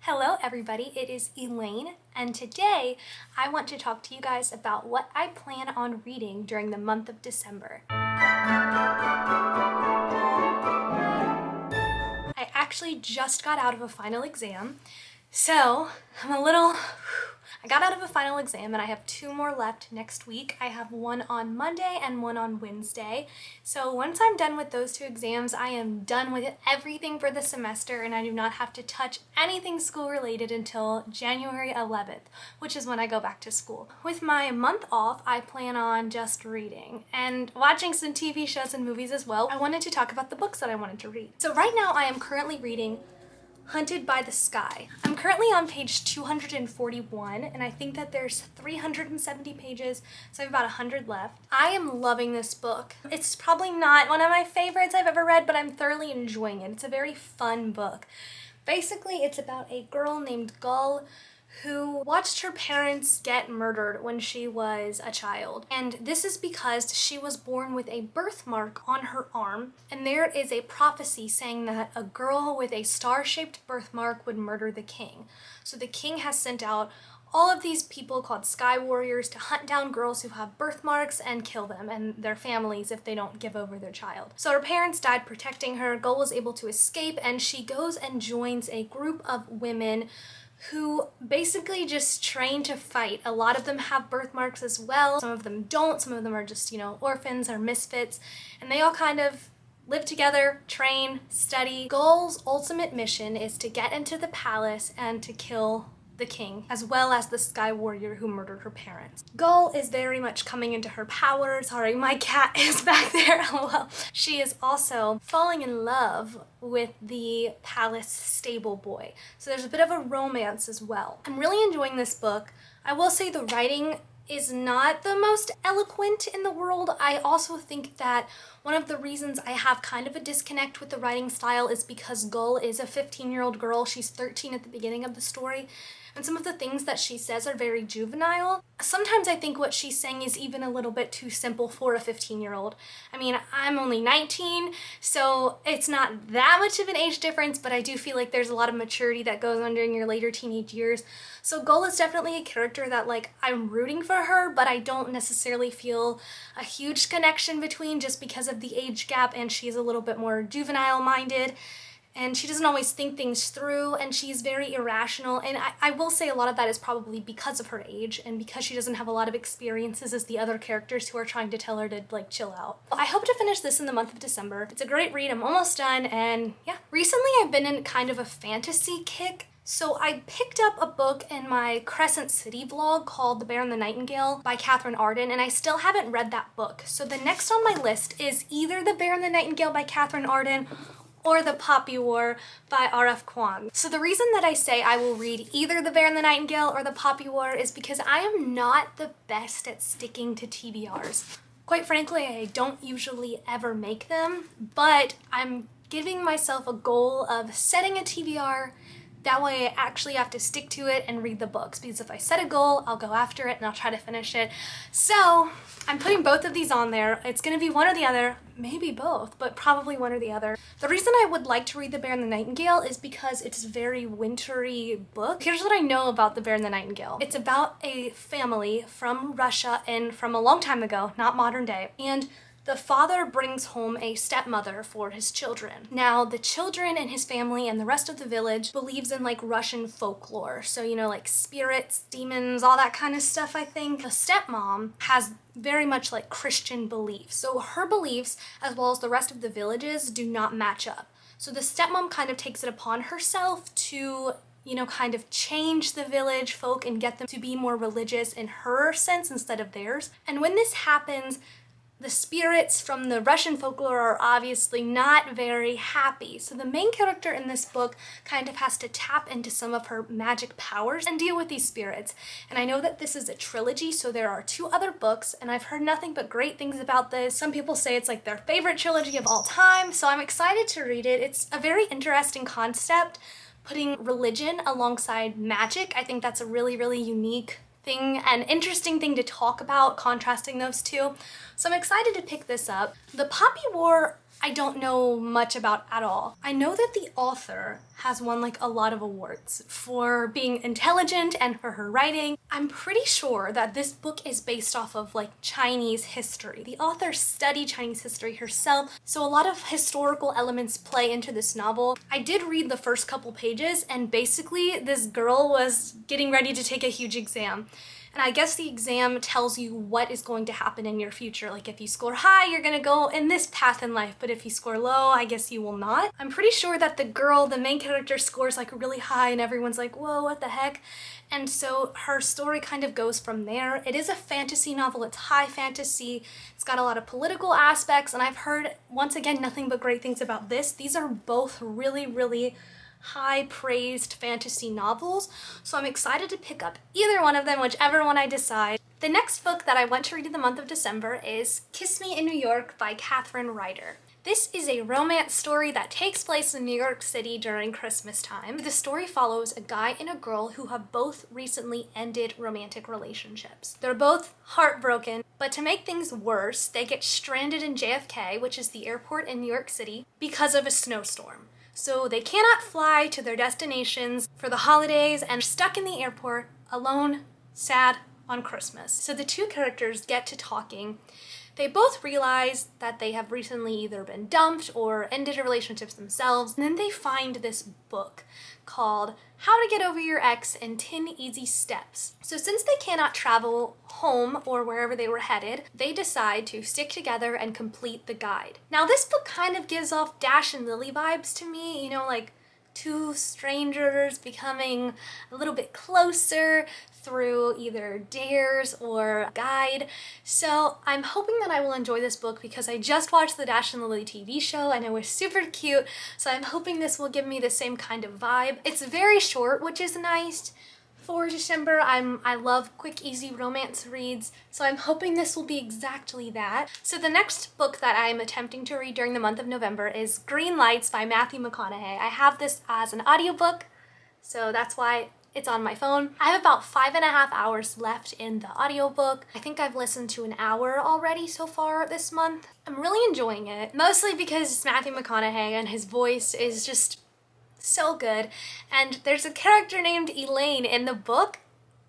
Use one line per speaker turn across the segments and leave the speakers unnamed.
Hello everybody, it is Elayne, and today I want to talk to you guys about what I plan on reading during the month of December. I actually just got out of a final exam, so I got out of a final exam and I have 2 more left next week. I have one on Monday and one on Wednesday. So once I'm done with those 2 exams, I am done with everything for the semester and I do not have to touch anything school related until January 11th, which is when I go back to school. With my month off, I plan on just reading and watching some TV shows and movies as well. I wanted to talk about the books that I wanted to read. So right now I am currently reading Hunted by the Sky. I'm currently on page 241 and I think that there's 370 pages, so I have about 100 left. I am loving this book. It's probably not one of my favorites I've ever read, but I'm thoroughly enjoying it. It's a very fun book. Basically, it's about a girl named Gull who watched her parents get murdered when she was a child. And this is because she was born with a birthmark on her arm, and there is a prophecy saying that a girl with a star-shaped birthmark would murder the king. So the king has sent out all of these people called Sky Warriors to hunt down girls who have birthmarks and kill them and their families if they don't give over their child. So her parents died protecting her. Gull was able to escape and she goes and joins a group of women who basically just train to fight. A lot of them have birthmarks as well. Some of them don't. Some of them are just, orphans or misfits. And they all kind of live together, train, study. Gull's ultimate mission is to get into the palace and to kill the king, as well as the Sky Warrior who murdered her parents. Gull is very much coming into her power. Sorry, my cat is back there. Well, she is also falling in love with the palace stable boy. So there's a bit of a romance as well. I'm really enjoying this book. I will say the writing is not the most eloquent in the world. I also think that one of the reasons I have kind of a disconnect with the writing style is because Gull is a 15-year-old girl. She's 13 at the beginning of the story. And some of the things that she says are very juvenile. Sometimes I think what she's saying is even a little bit too simple for a 15-year-old. I mean, I'm only 19, so it's not that much of an age difference, but I do feel like there's a lot of maturity that goes on during your later teenage years. So Gull is definitely a character that, I'm rooting for her, but I don't necessarily feel a huge connection between just because of the age gap, and she's a little bit more juvenile-minded. And she doesn't always think things through, and she's very irrational. And I will say a lot of that is probably because of her age and because she doesn't have a lot of experiences as the other characters who are trying to tell her to, chill out. I hope to finish this in the month of December. It's a great read. I'm almost done, and yeah. Recently, I've been in kind of a fantasy kick. So I picked up a book in my Crescent City vlog called The Bear and the Nightingale by Katherine Arden, and I still haven't read that book. So the next on my list is either The Bear and the Nightingale by Katherine Arden or The Poppy War by R.F. Kuang. So the reason that I say I will read either The Bear and the Nightingale or The Poppy War is because I am not the best at sticking to TBRs. Quite frankly, I don't usually ever make them, but I'm giving myself a goal of setting a TBR. That way I actually have to stick to it and read the books, because if I set a goal, I'll go after it and I'll try to finish it. So I'm putting both of these on there. It's gonna be one or the other, maybe both, but probably one or the other. The reason I would like to read The Bear and the Nightingale is because it's a very wintry book. Here's what I know about The Bear and the Nightingale. It's about a family from Russia and from a long time ago, not modern day, and the father brings home a stepmother for his children. Now, the children and his family and the rest of the village believes in Russian folklore. So, spirits, demons, all that kind of stuff, I think. The stepmom has very much Christian beliefs. So her beliefs, as well as the rest of the villages, do not match up. So the stepmom kind of takes it upon herself to kind of change the village folk and get them to be more religious in her sense instead of theirs. And when this happens, the spirits from the Russian folklore are obviously not very happy. So the main character in this book kind of has to tap into some of her magic powers and deal with these spirits. And I know that this is a trilogy, so there are 2 other books, and I've heard nothing but great things about this. Some people say it's their favorite trilogy of all time, so I'm excited to read it. It's a very interesting concept, putting religion alongside magic. I think that's a really, really unique thing, an interesting thing to talk about, contrasting those 2. So I'm excited to pick this up. The Poppy War, I don't know much about at all. I know that the author has won like a lot of awards for being intelligent and for her writing. I'm pretty sure that this book is based off of like Chinese history. The author studied Chinese history herself, so a lot of historical elements play into this novel. I did read the first couple pages, and basically this girl was getting ready to take a huge exam. And I guess the exam tells you what is going to happen in your future. Like if you score high, you're gonna go in this path in life, but if you score low, I guess you will not. I'm pretty sure that the girl, the main character, scores like really high and everyone's like, whoa, what the heck? And so her story kind of goes from there. It is a fantasy novel, it's high fantasy, it's got a lot of political aspects, and I've heard, once again, nothing but great things about this. These are both really, really high praised fantasy novels, so I'm excited to pick up either one of them, whichever one I decide. The next book that I want to read in the month of December is Kiss Me in New York by Catherine Ryder. This is a romance story that takes place in New York City during Christmas time. The story follows a guy and a girl who have both recently ended romantic relationships. They're both heartbroken, but to make things worse, they get stranded in JFK, which is the airport in New York City, because of a snowstorm. So they cannot fly to their destinations for the holidays and are stuck in the airport alone, sad on Christmas. So the two characters get to talking. They both realize that they have recently either been dumped or ended relationships themselves, and then they find this book called How to Get Over Your Ex in 10 Easy Steps. So since they cannot travel home or wherever they were headed, they decide to stick together and complete the guide. Now this book kind of gives off Dash and Lily vibes to me, you know, like two strangers becoming a little bit closer through either dares or guide. So I'm hoping that I will enjoy this book because I just watched the Dash and Lily TV show and it was super cute, so I'm hoping this will give me the same kind of vibe. It's very short, which is nice. For December, I love quick, easy romance reads, so I'm hoping this will be exactly that. So the next book that I'm attempting to read during the month of November is Green Lights by Matthew McConaughey. I have this as an audiobook, so that's why it's on my phone. I have about 5.5 hours left in the audiobook. I think I've listened to an hour already so far this month. I'm really enjoying it, mostly because it's Matthew McConaughey and his voice is just so good. And there's a character named Elayne in the book,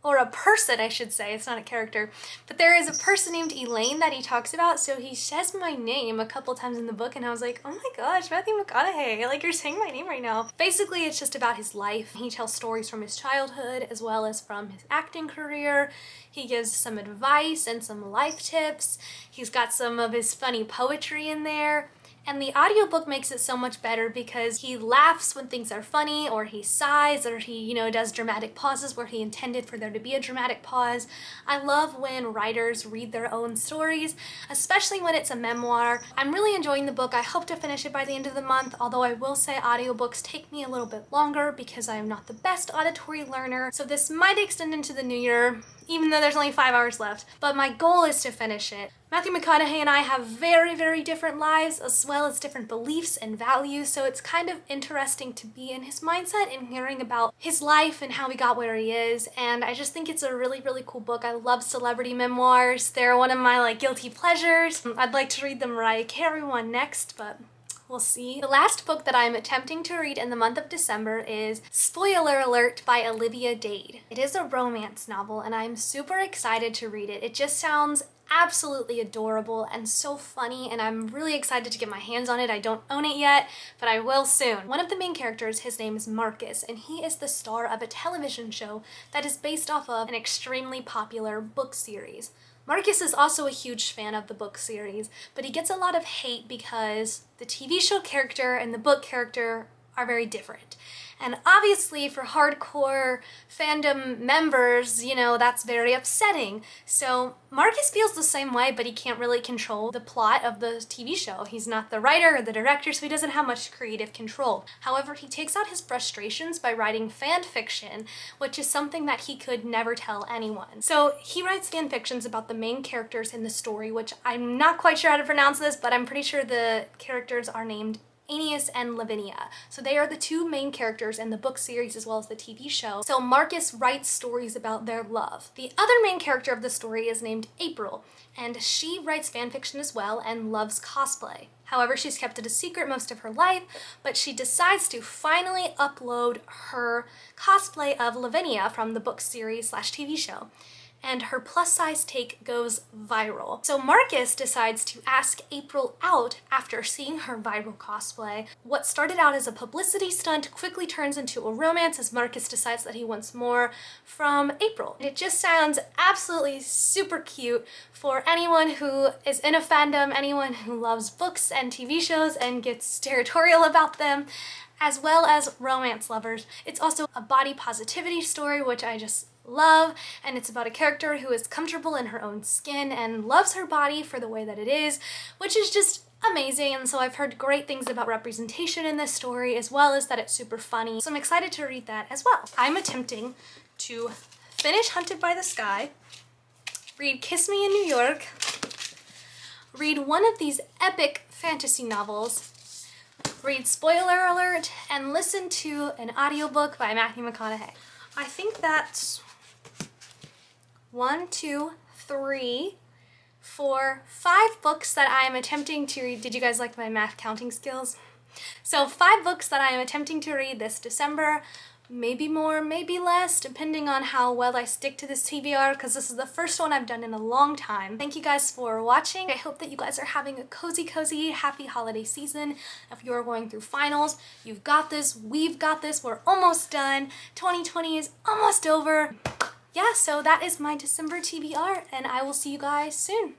or a person I should say, it's not a character, but there is a person named Elayne that he talks about, so he says my name a couple times in the book and I was like, oh my gosh, Matthew McConaughey, like you're saying my name right now. Basically it's just about his life. He tells stories from his childhood as well as from his acting career. He gives some advice and some life tips. He's got some of his funny poetry in there. And the audiobook makes it so much better because he laughs when things are funny, or he sighs, or he, you know, does dramatic pauses where he intended for there to be a dramatic pause. I love when writers read their own stories, especially when it's a memoir. I'm really enjoying the book. I hope to finish it by the end of the month, although I will say audiobooks take me a little bit longer because I am not the best auditory learner, so this might extend into the new year, even though there's only 5 hours left. But my goal is to finish it. Matthew McConaughey and I have very, very different lives as well as different beliefs and values, so it's kind of interesting to be in his mindset and hearing about his life and how he got where he is, and I just think it's a really, really cool book. I love celebrity memoirs. They're one of my guilty pleasures. I'd like to read the Mariah Carey one next, but we'll see. The last book that I'm attempting to read in the month of December is Spoiler Alert by Olivia Dade. It is a romance novel and I'm super excited to read it. It just sounds absolutely adorable and so funny, and I'm really excited to get my hands on it. I don't own it yet, but I will soon. One of the main characters, his name is Marcus, and he is the star of a television show that is based off of an extremely popular book series. Marcus is also a huge fan of the book series, but he gets a lot of hate because the TV show character and the book character are very different. And obviously for hardcore fandom members, you know, that's very upsetting. So Marcus feels the same way, but he can't really control the plot of the TV show. He's not the writer or the director, so he doesn't have much creative control. However, he takes out his frustrations by writing fan fiction, which is something that he could never tell anyone. So he writes fan fictions about the main characters in the story, which I'm not quite sure how to pronounce this, but I'm pretty sure the characters are named Aeneas and Lavinia. So they are the two main characters in the book series as well as the TV show. So Marcus writes stories about their love. The other main character of the story is named April, and she writes fanfiction as well and loves cosplay. However, she's kept it a secret most of her life, but she decides to finally upload her cosplay of Lavinia from the book series / TV show. And her plus size take goes viral. So Marcus decides to ask April out after seeing her viral cosplay. What started out as a publicity stunt quickly turns into a romance as Marcus decides that he wants more from April. It just sounds absolutely super cute for anyone who is in a fandom, anyone who loves books and TV shows and gets territorial about them, as well as romance lovers. It's also a body positivity story, which I just love, and it's about a character who is comfortable in her own skin and loves her body for the way that it is, which is just amazing. And so I've heard great things about representation in this story, as well as that it's super funny. So I'm excited to read that as well. I'm attempting to finish Hunted by the Sky, read Kiss Me in New York, read one of these epic fantasy novels, read Spoiler Alert, and listen to an audiobook by Matthew McConaughey. I think that's 1, 2, 3, 4, 5 books that I am attempting to read. Did you guys like my math counting skills? So 5 books that I am attempting to read this December. Maybe more, maybe less, depending on how well I stick to this TBR, because this is the first one I've done in a long time. Thank you guys for watching. I hope that you guys are having a cozy, happy holiday season. If you're going through finals, you've got this, we've got this, we're almost done. 2020 is almost over. Yeah, so that is my December TBR, and I will see you guys soon.